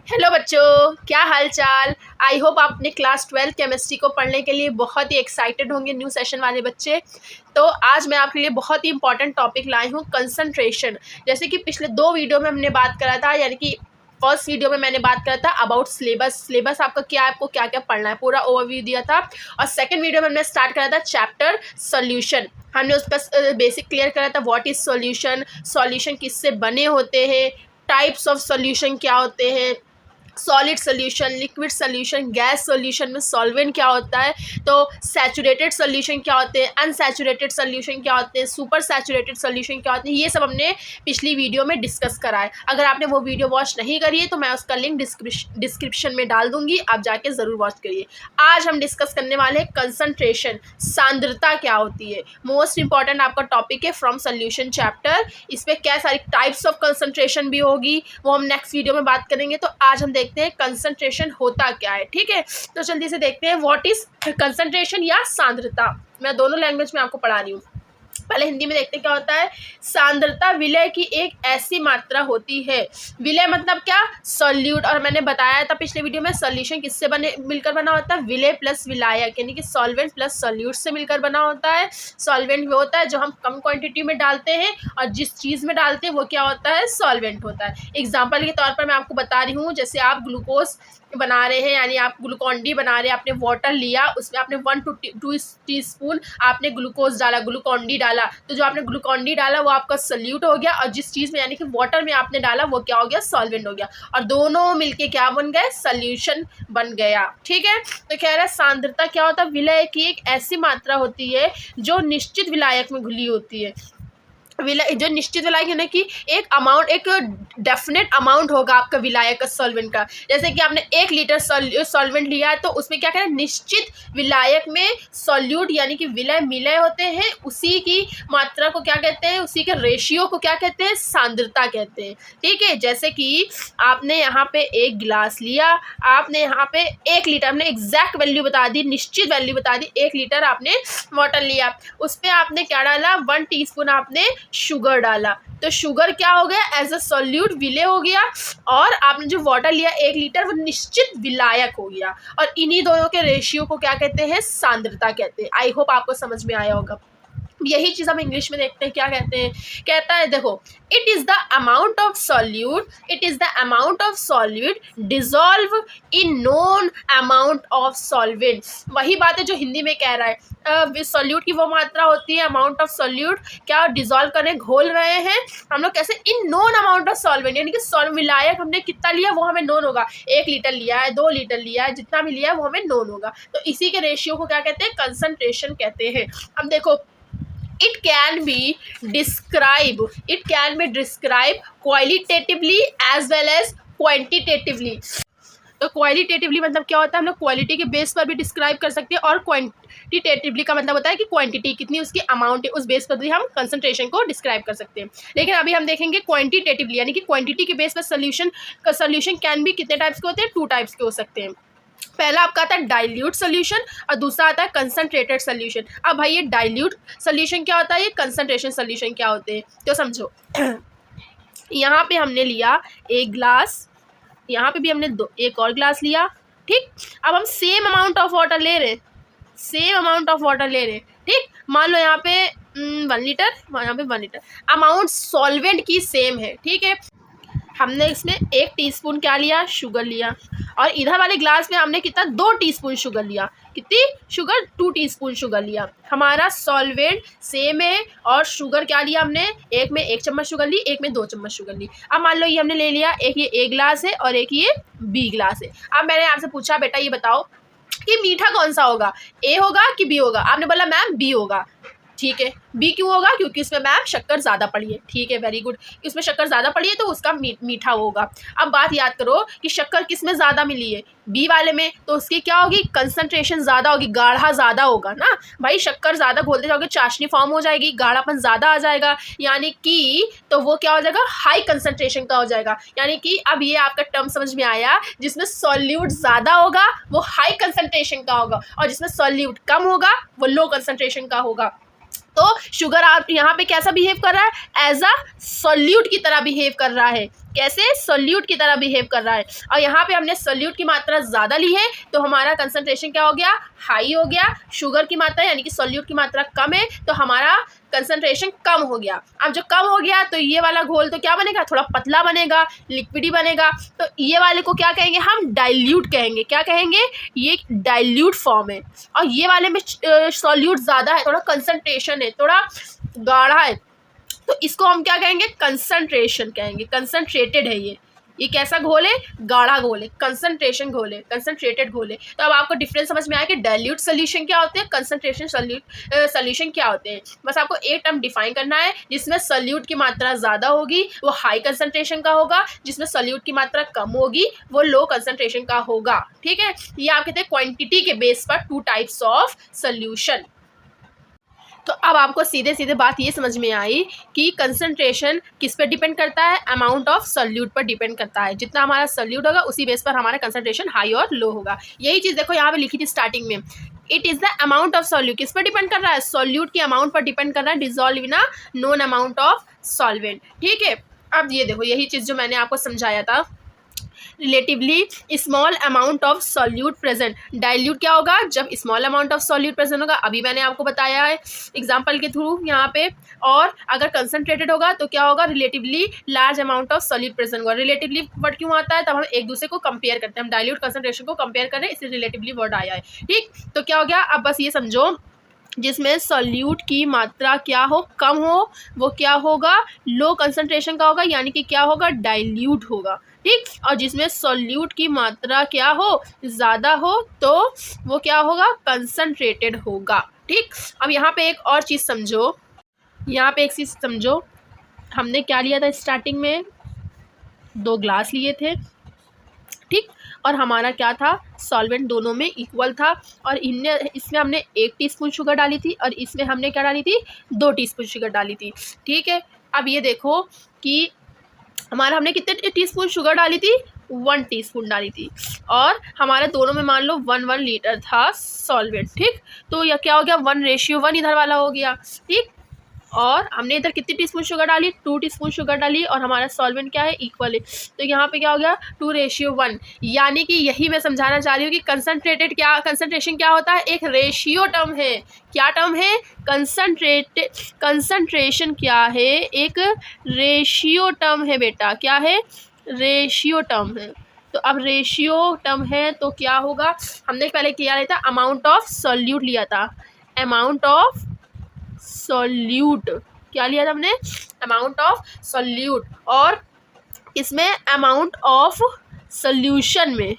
Hello बच्चों, क्या हाल चाल। आई होप आप अपने क्लास 12 केमिस्ट्री को पढ़ने के लिए बहुत ही एक्साइटेड होंगे, न्यू सेशन वाले बच्चे। तो आज मैं आपके लिए बहुत ही इंपॉर्टेंट टॉपिक लाई हूँ, कंसंट्रेशन। जैसे कि पिछले 2 वीडियो में हमने बात करा था, यानी कि फर्स्ट वीडियो में मैंने बात करा था अबाउट सिलेबस आपका क्या है, आपको क्या क्या पढ़ना है, पूरा ओवरव्यू दिया था। और सेकंड वीडियो में हमने स्टार्ट करा था चैप्टर सॉल्यूशन। हमने उसका बेसिक क्लियर करा था, व्हाट इज सॉल्यूशन किससे बने होते हैं, टाइप्स ऑफ सॉल्यूशन क्या होते हैं, solid solution, liquid solution, gas solution में सॉल्वेंट क्या होता है, तो सैचुरेटेड सोल्यूशन क्या होते हैं, अनसैचुरेटेड सोल्यूशन क्या होते हैं, सुपर सैचुरेटेड सोल्यूशन क्या होते हैं, ये सब हमने पिछली वीडियो में डिस्कस करा है। अगर आपने वो वीडियो वॉच नहीं करी है तो मैं उसका लिंक डिस्क्रिप्शन में डाल दूंगी, आप जाके ज़रूर वॉच करिए। आज हम डिस्कस करने वाले हैं कंसंट्रेशन, सांद्रता क्या होती है। मोस्ट इंपॉर्टेंट आपका टॉपिक है फ्रॉम सोल्यूशन चैप्टर। इसमें क्या सारी टाइप्स ऑफ कंसंट्रेशन भी होगी, वो हम नेक्स्ट वीडियो में बात करेंगे। तो आज हम देखते हैं कंसंट्रेशन होता क्या है। ठीक है, तो जल्दी से देखते हैं व्हाट इज कंसंट्रेशन या सांद्रता। मैं दोनों लैंग्वेज में आपको पढ़ा रही हूँ। पहले हिंदी में देखते हैं क्या होता है। सांद्रता विलय की एक ऐसी मात्रा होती है। विलय मतलब क्या, सॉल्यूट। और मैंने बताया था पिछले वीडियो में, सॉल्यूशन किससे मिलकर बना होता है, विलय प्लस विलायक, यानी कि सॉल्वेंट प्लस सॉल्यूट से मिलकर बना होता है। सॉल्वेंट वो होता है जो हम कम क्वांटिटी में डालते हैं, और जिस चीज़ में डालते हैं वो क्या होता है, सॉल्वेंट होता है। एग्जाम्पल के तौर पर मैं आपको बता रही हूँ, जैसे आप ग्लूकोज बना रहे हैं, यानी आप ग्लूकॉन डी बना रहे हैं, आपने वाटर लिया, उसमें आपने 1 to 2 टीस्पून आपने ग्लूकोज डाला, ग्लूकॉन डी डाला, तो जो आपने ग्लूकॉन डी डाला वो आपका सल्यूट हो गया, और जिस चीज़ में यानी कि वाटर में आपने डाला वो क्या हो गया, सॉल्वेंट हो गया, और दोनों मिलके क्या बन गए, सॉल्यूशन बन गया। ठीक है, तो कह रहा है सांद्रता क्या होता है, विलय की एक ऐसी मात्रा होती है जो निश्चित विलायक में घुली होती है। विलय जो निश्चित विलायक यानी कि एक अमाउंट, एक डेफिनेट अमाउंट होगा आपका विलायक का, सॉल्वेंट का। जैसे कि आपने 1 लीटर सॉल्वेंट लिया है, तो उसमें क्या करें, निश्चित विलायक में सॉल्यूट यानी कि विलय मिले होते हैं, उसी की मात्रा को क्या कहते हैं, उसी के रेशियो को क्या कहते हैं, सांद्रता कहते हैं। ठीक है, जैसे कि आपने यहाँ पे 1 गिलास लिया, आपने यहाँ पे 1 लीटर, हमने एग्जैक्ट वैल्यू बता दी, निश्चित वैल्यू बता दी, 1 लीटर आपने वाटर लिया, उस पर आपने क्या डाला, 1 टीस्पून आपने शुगर डाला, तो शुगर क्या हो गया, एज अ सॉल्यूट विलय हो गया, और आपने जो वाटर लिया 1 लीटर वो निश्चित विलायक हो गया, और इन्हीं दोनों के रेशियो को क्या कहते हैं, सांद्रता कहते हैं। आई होप आपको समझ में आया होगा। यही चीज़ हम इंग्लिश में देखते हैं, क्या कहते हैं, कहता है देखो, it is the amount of solute, it is the amount of solute dissolve in known amount of solvent. वही बात है जो हिंदी में कह रहा है, सॉल्यूट की वो मात्रा होती है, अमाउंट ऑफ सॉल्यूट क्या डिजॉल्व करने, घोल रहे हैं हम लोग कैसे, इन नोन अमाउंट ऑफ सॉल्वेंट, यानी कि विलायक हमने कितना लिया वो हमें नोन होगा, 1 लीटर लिया है, 2 लीटर लिया है, जितना भी लिया है वो हमें नोन होगा। तो इसी के रेशियो को क्या कहते हैं, कंसंट्रेशन कहते हैं। अब देखो, it can be described qualitatively as well as quantitatively। तो क्वालिटेटिवली मतलब क्या होता है, हम लोग क्वालिटी के बेस पर भी डिस्क्राइब कर सकते हैं, और क्वांटिटेटिवली का मतलब होता है कि क्वांटिटी कितनी उसकी अमाउंट है, उस बेस पर भी हम कंसंट्रेशन को डिस्क्राइब कर सकते हैं। लेकिन अभी हम देखेंगे क्वांटिटेटिवली, यानी कि क्वांटिटी के बेस पर सोल्यूशन कैन भी कितने टाइप्स के होते हैं, 2 टाइप्स के हो सकते हैं। पहला आपका आता है डाइल्यूट सोल्यूशन, और दूसरा आता है कंसंट्रेटेड सोल्यूशन। अब भाई ये डाइल्यूट सोल्यूशन क्या होता है, ये कंसंट्रेशन सोल्यूशन क्या होते हैं, तो समझो। यहाँ पे हमने लिया 1 ग्लास, यहाँ पे भी हमने 1 और ग्लास लिया। ठीक, अब हम सेम अमाउंट ऑफ वाटर ले रहे हैं, ठीक, मान लो यहाँ पे 1 लीटर, यहाँ पे 1 लीटर, अमाउंट सॉल्वेंट की सेम है। ठीक है, हमने इसमें 1 टीस्पून क्या लिया, शुगर लिया, और इधर वाले ग्लास में हमने कितना, 2 टीस्पून शुगर लिया, कितनी शुगर, 2 टीस्पून शुगर लिया। हमारा सॉल्वेंट सेम है, और शुगर क्या लिया हमने, एक में 1 चम्मच शुगर ली, एक में 2 चम्मच शुगर ली। अब मान लो ये हमने ले लिया, एक ये A ग्लास है और एक ये B ग्लास है। अब मैंने आपसे पूछा, बेटा ये बताओ कि मीठा कौन सा होगा, A होगा कि B होगा, आपने बोला मैम B होगा। ठीक है, बी क्यों होगा, क्योंकि इसमें मैम शक्कर ज़्यादा पड़ी है। ठीक है, वेरी गुड, इसमें शक्कर ज़्यादा पड़ी है तो उसका मीठा होगा। अब बात याद करो कि शक्कर किस में ज़्यादा मिली है, बी वाले में, तो उसकी क्या होगी, कंसंट्रेशन ज़्यादा होगी, गाढ़ा ज़्यादा होगा ना भाई, शक्कर ज़्यादा घोलते जाओगे चाशनी फॉर्म हो जाएगी, गाढ़ापन ज़्यादा आ जाएगा, यानी कि तो वो क्या हो जाएगा, हाई कंसंट्रेशन का हो जाएगा। यानी कि अब ये आपका टर्म समझ में आया, जिसमें सॉल्यूट ज़्यादा होगा वो हाई कंसंट्रेशन का होगा, और जिसमें सॉल्यूट कम होगा वो लो कंसंट्रेशन का होगा। तो शुगर आप यहाँ पे कैसा बिहेव कर रहा है, एज अ सॉल्यूट की तरह बिहेव कर रहा है। कैसे, सॉल्यूट की तरह बिहेव कर रहा है। और यहाँ पे हमने सॉल्यूट की मात्रा ज़्यादा ली है तो हमारा कंसंट्रेशन क्या हो गया, हाई हो गया। शुगर की मात्रा यानी कि सॉल्यूट की मात्रा कम है तो हमारा कंसंट्रेशन कम हो गया। अब जो कम हो गया तो ये वाला घोल तो क्या बनेगा, थोड़ा पतला बनेगा, लिक्विडी बनेगा। तो ये वाले को क्या कहेंगे हम, डाइल्यूट कहेंगे। क्या कहेंगे, ये डाइल्यूट फॉर्म है। और ये वाले में सॉल्यूट ज़्यादा है, थोड़ा कंसंट्रेशन है, थोड़ा गाढ़ा है, तो इसको हम क्या कहेंगे, कंसंट्रेशन कहेंगे। कंसंट्रेटेड है ये कैसा घोल है, गाढ़ा घोल है, कंसंट्रेशन घोल है, कंसंट्रेटेड घोल है। तो अब आपको डिफरेंस समझ में आया कि डाइल्यूट सोल्यूशन क्या होते हैं, कंसंट्रेशन सोल्यूशन क्या होते हैं। बस आपको एक टर्म डिफाइन करना है, जिसमें सोल्यूट की मात्रा ज़्यादा होगी वो हाई कंसंट्रेशन का होगा, जिसमें सोल्यूट की मात्रा कम होगी वो लो कंसंट्रेशन का होगा। ठीक है, ये आप कहते हैं क्वांटिटी के बेस पर टू टाइप्स ऑफ सोल्यूशन। तो अब आपको सीधे सीधे बात ये समझ में आई कि कंसंट्रेशन किस पर डिपेंड करता है, अमाउंट ऑफ सोल्यूट पर डिपेंड करता है। जितना हमारा सोल्यूट होगा उसी बेस पर हमारा कंसंट्रेशन हाई और लो होगा। यही चीज़ देखो यहाँ पे लिखी थी स्टार्टिंग में, it is the amount of solute. किस पर डिपेंड कर रहा है, सोल्यूट की अमाउंट पर डिपेंड कर रहा है, dissolve in a known amount of solvent. ठीक है, अब ये देखो यही चीज़ जो मैंने आपको समझाया था, relatively small amount of solute present. Dilute क्या होगा, जब small amount of solute present होगा, अभी मैंने आपको बताया है एग्जांपल के थ्रू यहाँ पे। और अगर कंसंट्रेटेड होगा तो क्या होगा, relatively large amount of solute present होगा। रिलेटिवली वर्ड क्यों आता है, तब हम एक दूसरे को कंपेयर करते हैं, हम डाइल्यूट कंसंट्रेशन को कंपेयर कर रहे हैं, इसलिए रिलेटिवली वर्ड आया है। ठीक, तो क्या हो गया, अब बस ये समझो, जिसमें सॉल्यूट की मात्रा क्या हो, कम हो, वो क्या होगा, लो कंसंट्रेशन का होगा, यानी कि क्या होगा, डाइल्यूट होगा। ठीक, और जिसमें सॉल्यूट की मात्रा क्या हो, ज़्यादा हो, तो वो क्या होगा, कंसंट्रेटेड होगा। ठीक, अब यहाँ पे एक और चीज़ समझो, यहाँ पे एक चीज़ समझो, हमने क्या लिया था स्टार्टिंग में, 2 ग्लास लिए थे। ठीक, और हमारा क्या था, सॉल्वेंट दोनों में इक्वल था, और इसमें हमने 1 टीस्पून शुगर डाली थी और इसमें हमने क्या डाली थी, 2 टीस्पून शुगर डाली थी। ठीक है, अब ये देखो कि हमारा हमने कितने टीस्पून शुगर डाली थी, 1 टीस्पून डाली थी, और हमारे दोनों में मान लो 1 लीटर था सॉल्वेंट। ठीक, तो यह क्या हो गया, 1:1 इधर वाला हो गया। ठीक, और हमने इधर कितनी टीस्पून शुगर डाली, 2 टीस्पून शुगर डाली, और हमारा सॉल्वेंट क्या है, इक्वल है। तो यहाँ पे क्या हो गया, 2:1। यानी कि यही मैं समझाना चाह रही हूँ कि कंसंट्रेशन क्या होता है, एक रेशियो टर्म है। क्या टर्म है, कंसंट्रेशन क्या है, एक रेशियो टर्म है बेटा। क्या है, रेशियो टर्म है। तो अब रेशियो टर्म है तो क्या होगा, हमने पहले क्या लिया था, अमाउंट ऑफ सॉल्यूट लिया था, अमाउंट ऑफ सॉल्यूट, क्या लिया था हमने, अमाउंट ऑफ सॉल्यूट, और इसमें अमाउंट ऑफ सॉल्यूशन में,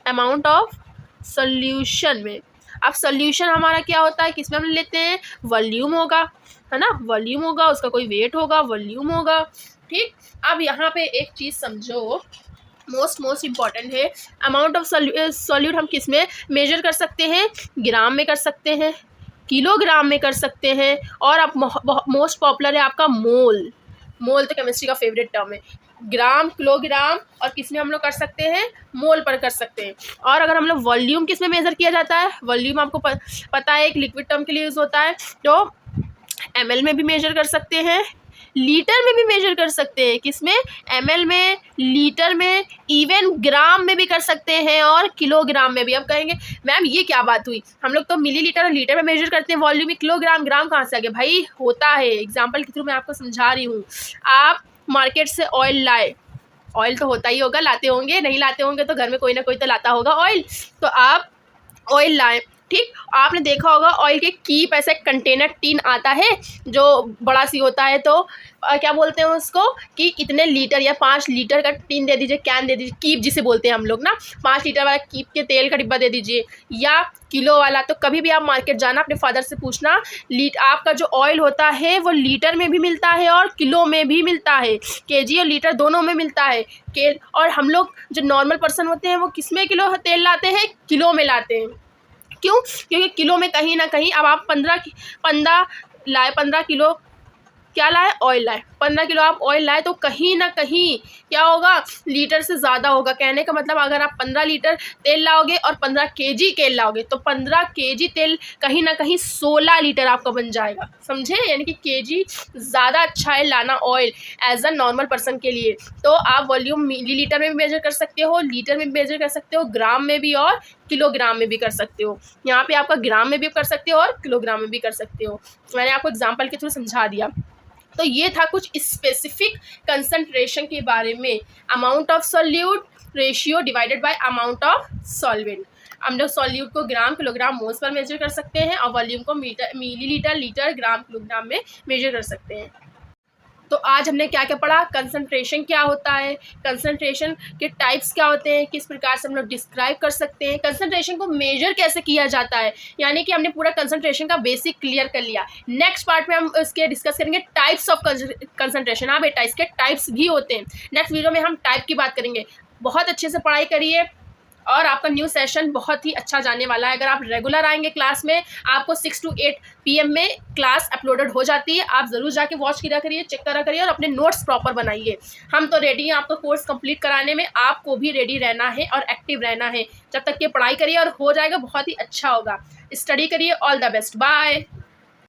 अमाउंट ऑफ सॉल्यूशन में। अब सॉल्यूशन हमारा क्या होता है, किसमें हम लेते हैं, वॉल्यूम होगा, है ना, वॉल्यूम होगा, उसका कोई वेट होगा, वॉल्यूम होगा। ठीक, अब यहाँ पे एक चीज़ समझो, मोस्ट इम्पॉर्टेंट है, अमाउंट ऑफ सॉल्यूट हम किस में मेजर कर सकते हैं, ग्राम में कर सकते हैं, किलोग्राम में कर सकते हैं, और अब मोस्ट पॉपुलर है आपका मोल। मोल तो केमिस्ट्री का फेवरेट टर्म है। ग्राम, किलोग्राम, और किस में हम लोग कर सकते हैं, मोल पर कर सकते हैं। और अगर हम लोग वॉल्यूम किस में मेज़र किया जाता है, वॉल्यूम आपको पता है एक लिक्विड टर्म के लिए यूज़ होता है, तो ml में भी मेजर कर सकते हैं, लीटर में भी मेजर कर सकते हैं, किसमें, ml में, लीटर में, इवन ग्राम में भी कर सकते हैं, और किलोग्राम में भी। अब कहेंगे मैम ये क्या बात हुई, हम लोग तो मिलीलीटर और लीटर में मेजर करते हैं, वॉल्यूम में किलोग्राम, ग्राम कहाँ से आ गया, भाई होता है। एग्जाम्पल के थ्रू मैं आपको समझा रही हूँ। आप मार्केट से ऑयल लाए, ऑयल तो होता ही होगा, लाते होंगे, नहीं लाते होंगे तो घर में कोई ना कोई तो लाता होगा ऑयल, तो आप ऑयल लाएं। ठीक, आपने देखा होगा ऑयल के कीप ऐसे कंटेनर टीन आता है जो बड़ा सी होता है, तो क्या बोलते हैं उसको कि इतने लीटर या 5 लीटर का टीन दे दीजिए, कैन दे दीजिए, कीप जिसे बोलते हैं हम लोग ना, 5 लीटर वाला कीप के तेल का डिब्बा दे दीजिए, या किलो वाला। तो कभी भी आप मार्केट जाना, अपने फादर से पूछना, आपका जो ऑयल होता है वो लीटर में भी मिलता है और किलो में भी मिलता है, केजी और लीटर दोनों में मिलता है। और हम लोग जो नॉर्मल पर्सन होते हैं वो किस में किलो तेल लाते हैं, किलो में लाते हैं। क्यों, क्योंकि किलो में कहीं ना कहीं, अब आप 15 लाए, 15 किलो क्या लाए, ऑयल लाए। 15 किलो आप ऑयल लाए तो कहीं ना कहीं क्या होगा, लीटर से ज़्यादा होगा। कहने का मतलब अगर आप 15 लीटर तेल लाओगे और 15 केजी तेल लाओगे तो 15 केजी तेल कहीं ना कहीं 16 लीटर आपका बन जाएगा, समझे। यानी कि केजी ज़्यादा अच्छा है लाना oil as a normal person के लिए। तो आप वॉल्यूम मिलीलीटर में भी मेजर कर सकते हो, लीटर में भी मेजर कर सकते हो, ग्राम में भी और किलोग्राम में भी कर सकते हो। यहाँ पे आपका ग्राम में भी कर सकते हो और किलोग्राम में भी कर सकते हो। मैंने आपको एग्जांपल के थ्रू समझा दिया। तो ये था कुछ स्पेसिफिक कंसंट्रेशन के बारे में। Amount of solute ratio divided by amount of solvent. हम लोग सॉल्यूट को ग्राम, किलोग्राम, मोल्स पर मेजर कर सकते हैं और वॉल्यूम को मिलीलीटर, लीटर, ग्राम, किलोग्राम में मेजर कर सकते हैं। तो आज हमने क्या क्या पढ़ा, कंसंट्रेशन क्या होता है, कंसंट्रेशन के टाइप्स क्या होते हैं, किस प्रकार से हम लोग डिस्क्राइब कर सकते हैं, कंसंट्रेशन को मेजर कैसे किया जाता है। यानी कि हमने पूरा कंसंट्रेशन का बेसिक क्लियर कर लिया। नेक्स्ट पार्ट में हम इसके डिस्कस करेंगे टाइप्स ऑफ कंसंट्रेशन। हाँ बेटा, इसके टाइप्स भी होते हैं। नेक्स्ट वीडियो में हम टाइप की बात करेंगे। बहुत अच्छे से पढ़ाई करिए और आपका न्यू सेशन बहुत ही अच्छा जाने वाला है। अगर आप रेगुलर आएंगे क्लास में, आपको 6 to 8 PM में क्लास अपलोडेड हो जाती है। आप ज़रूर जाके वॉच किया करिए, चेक करा करिए और अपने नोट्स प्रॉपर बनाइए। हम तो रेडी हैं आपका कोर्स कंप्लीट कराने में। आपको भी रेडी रहना है और एक्टिव रहना है। जब तक ये पढ़ाई करिए और हो जाएगा बहुत ही अच्छा होगा। स्टडी करिए। All the best. बाय।